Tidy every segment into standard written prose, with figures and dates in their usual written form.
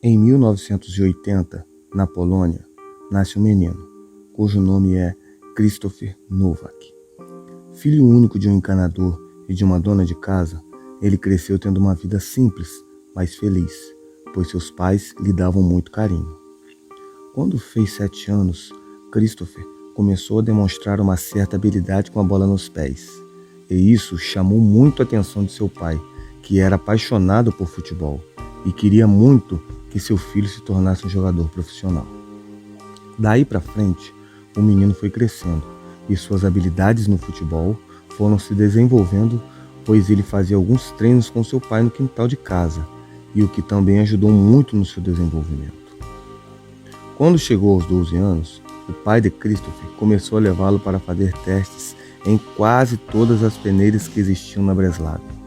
Em 1980, na Polônia, nasce um menino, cujo nome é Krzysztof Nowak. Filho único de um encanador e de uma dona de casa, ele cresceu tendo uma vida simples, mas feliz, pois seus pais lhe davam muito carinho. Quando fez 7 anos, Christopher começou a demonstrar uma certa habilidade com a bola nos pés, e isso chamou muito a atenção de seu pai, que era apaixonado por futebol e queria muito que seu filho se tornasse um jogador profissional. Daí para frente, o menino foi crescendo e suas habilidades no futebol foram se desenvolvendo, pois ele fazia alguns treinos com seu pai no quintal de casa, e o que também ajudou muito no seu desenvolvimento. Quando chegou aos 12 anos, o pai de Christopher começou a levá-lo para fazer testes em quase todas as peneiras que existiam na Breslávia.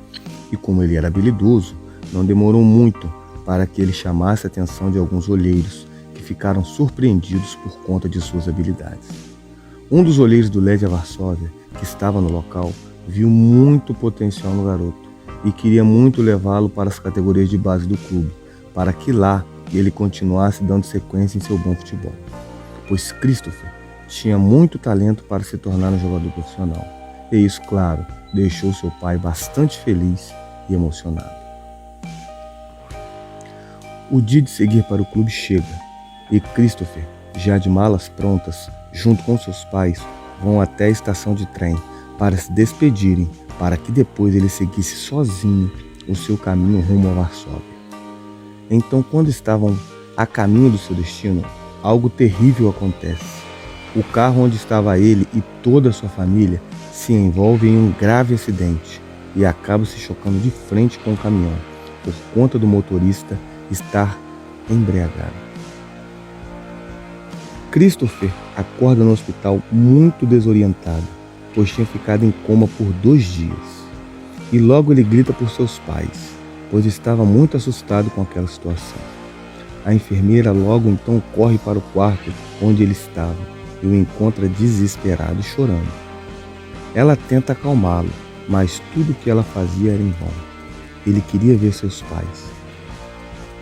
E como ele era habilidoso, não demorou muito para que ele chamasse a atenção de alguns olheiros que ficaram surpreendidos por conta de suas habilidades. Um dos olheiros do Legia Varsóvia, que estava no local, viu muito potencial no garoto e queria muito levá-lo para as categorias de base do clube, para que lá ele continuasse dando sequência em seu bom futebol, pois Christopher tinha muito talento para se tornar um jogador profissional. E isso, claro, deixou seu pai bastante feliz e emocionado. O dia de seguir para o clube chega e Christopher, já de malas prontas, junto com seus pais, vão até a estação de trem para se despedirem, para que depois ele seguisse sozinho o seu caminho rumo a Varsóvia. Então, quando estavam a caminho do seu destino, algo terrível acontece. O carro onde estava ele e toda a sua família se envolve em um grave acidente e acaba se chocando de frente com o caminhão, por conta do motorista estar embriagado. Christopher acorda no hospital muito desorientado, pois tinha ficado em coma por 2 dias. E logo ele grita por seus pais, pois estava muito assustado com aquela situação. A enfermeira logo então corre para o quarto onde ele estava e o encontra desesperado e chorando. Ela tenta acalmá-lo, mas tudo o que ela fazia era em vão. Ele queria ver seus pais.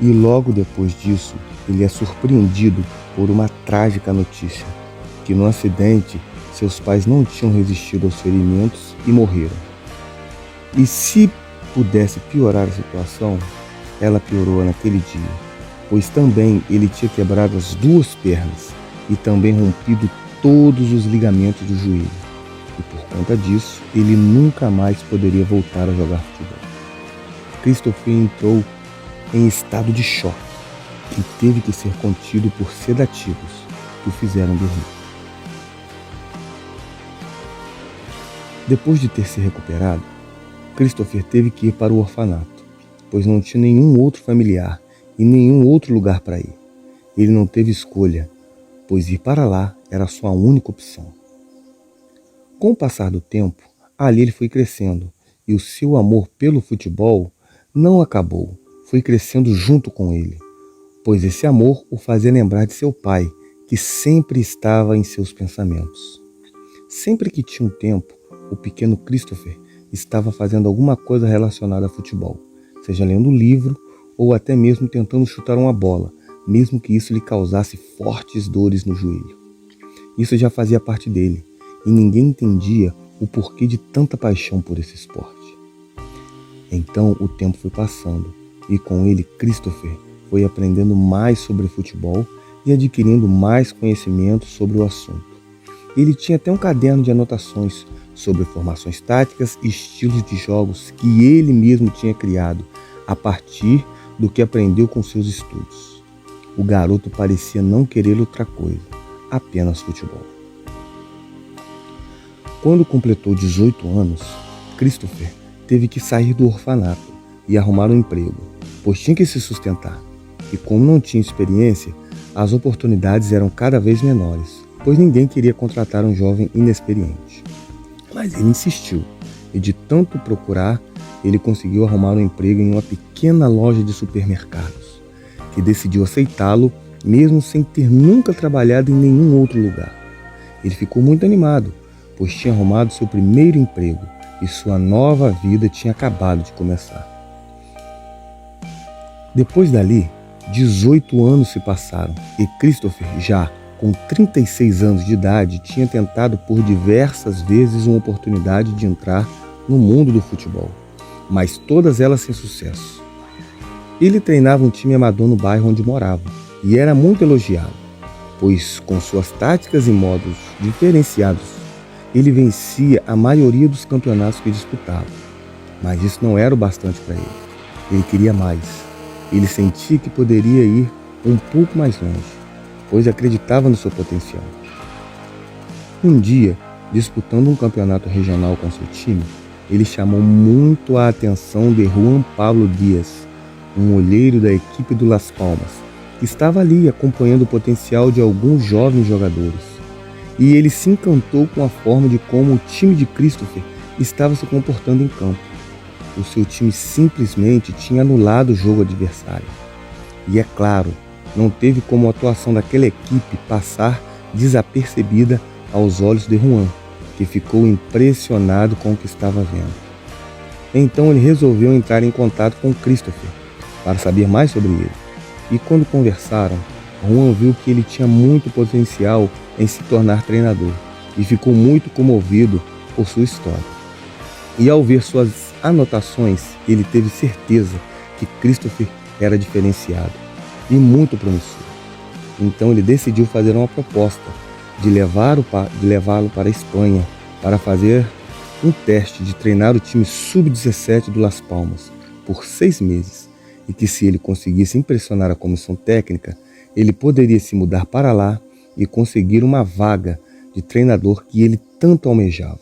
E logo depois disso, ele é surpreendido por uma trágica notícia, que no acidente seus pais não tinham resistido aos ferimentos e morreram. E se pudesse piorar a situação, ela piorou naquele dia, pois também ele tinha quebrado as 2 pernas e também rompido todos os ligamentos do joelho. E por conta disso, ele nunca mais poderia voltar a jogar futebol. Christopher entrou em estado de choque e teve que ser contido por sedativos que o fizeram dormir. Depois de ter se recuperado, Christopher teve que ir para o orfanato, pois não tinha nenhum outro familiar e nenhum outro lugar para ir. Ele não teve escolha, pois ir para lá era a sua única opção. Com o passar do tempo, ali ele foi crescendo e o seu amor pelo futebol não acabou, foi crescendo junto com ele, pois esse amor o fazia lembrar de seu pai, que sempre estava em seus pensamentos. Sempre que tinha um tempo, o pequeno Christopher estava fazendo alguma coisa relacionada a futebol, seja lendo um livro ou até mesmo tentando chutar uma bola, mesmo que isso lhe causasse fortes dores no joelho. Isso já fazia parte dele, e ninguém entendia o porquê de tanta paixão por esse esporte. Então o tempo foi passando, e com ele Christopher foi aprendendo mais sobre futebol e adquirindo mais conhecimento sobre o assunto. Ele tinha até um caderno de anotações sobre formações táticas e estilos de jogos que ele mesmo tinha criado a partir do que aprendeu com seus estudos. O garoto parecia não querer outra coisa, apenas futebol. Quando completou 18 anos, Christopher teve que sair do orfanato e arrumar um emprego, pois tinha que se sustentar. E como não tinha experiência, as oportunidades eram cada vez menores, pois ninguém queria contratar um jovem inexperiente. Mas ele insistiu, e de tanto procurar, ele conseguiu arrumar um emprego em uma pequena loja de supermercados, que decidiu aceitá-lo, mesmo sem ter nunca trabalhado em nenhum outro lugar. Ele ficou muito animado, pois tinha arrumado seu primeiro emprego, e sua nova vida tinha acabado de começar. Depois dali, 18 anos se passaram e Christopher, já com 36 anos de idade, tinha tentado por diversas vezes uma oportunidade de entrar no mundo do futebol, mas todas elas sem sucesso. Ele treinava um time amador no bairro onde morava e era muito elogiado, pois com suas táticas e modos diferenciados, ele vencia a maioria dos campeonatos que disputava. Mas isso não era o bastante para ele. Ele queria mais. Ele sentia que poderia ir um pouco mais longe, pois acreditava no seu potencial. Um dia, disputando um campeonato regional com seu time, ele chamou muito a atenção de Juan Pablo Dias, um olheiro da equipe do Las Palmas, que estava ali acompanhando o potencial de alguns jovens jogadores. E ele se encantou com a forma de como o time de Christopher estava se comportando em campo. O seu time simplesmente tinha anulado o jogo adversário. E é claro, não teve como a atuação daquela equipe passar desapercebida aos olhos de Juan, que ficou impressionado com o que estava vendo. Então ele resolveu entrar em contato com Christopher para saber mais sobre ele. E quando conversaram, Juan viu que ele tinha muito potencial em se tornar treinador e ficou muito comovido por sua história. E ao ver suas anotações, ele teve certeza que Christopher era diferenciado e muito promissor. Então ele decidiu fazer uma proposta de levá-lo para a Espanha para fazer um teste de treinar o time sub-17 do Las Palmas por 6 meses e que, se ele conseguisse impressionar a comissão técnica, ele poderia se mudar para lá e conseguir uma vaga de treinador que ele tanto almejava.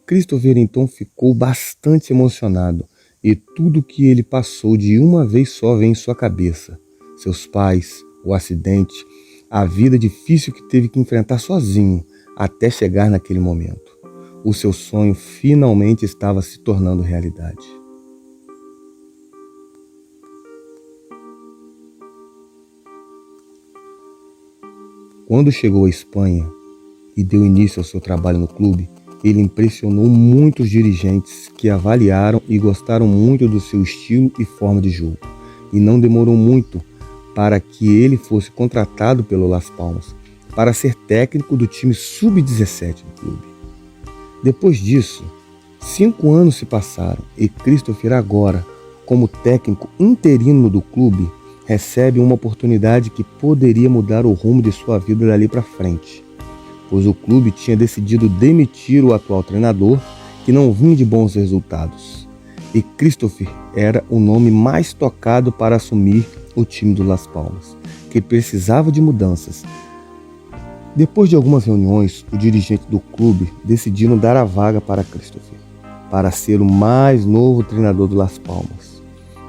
Christopher então ficou bastante emocionado e tudo o que ele passou de uma vez só veio em sua cabeça. Seus pais, o acidente, a vida difícil que teve que enfrentar sozinho até chegar naquele momento. O seu sonho finalmente estava se tornando realidade. Quando chegou à Espanha e deu início ao seu trabalho no clube, ele impressionou muitos dirigentes que avaliaram e gostaram muito do seu estilo e forma de jogo. E não demorou muito para que ele fosse contratado pelo Las Palmas para ser técnico do time sub-17 do clube. Depois disso, 5 anos se passaram e Christopher, agora como técnico interino do clube, recebe uma oportunidade que poderia mudar o rumo de sua vida dali para frente, pois o clube tinha decidido demitir o atual treinador, que não vinha de bons resultados, e Christopher era o nome mais tocado para assumir o time do Las Palmas, que precisava de mudanças. Depois de algumas reuniões, o dirigente do clube decidiram dar a vaga para Christopher, para ser o mais novo treinador do Las Palmas,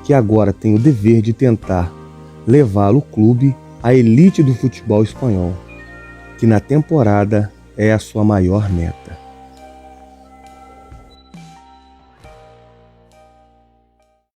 que agora tem o dever de tentar levá-lo o clube à elite do futebol espanhol, que na temporada é a sua maior meta.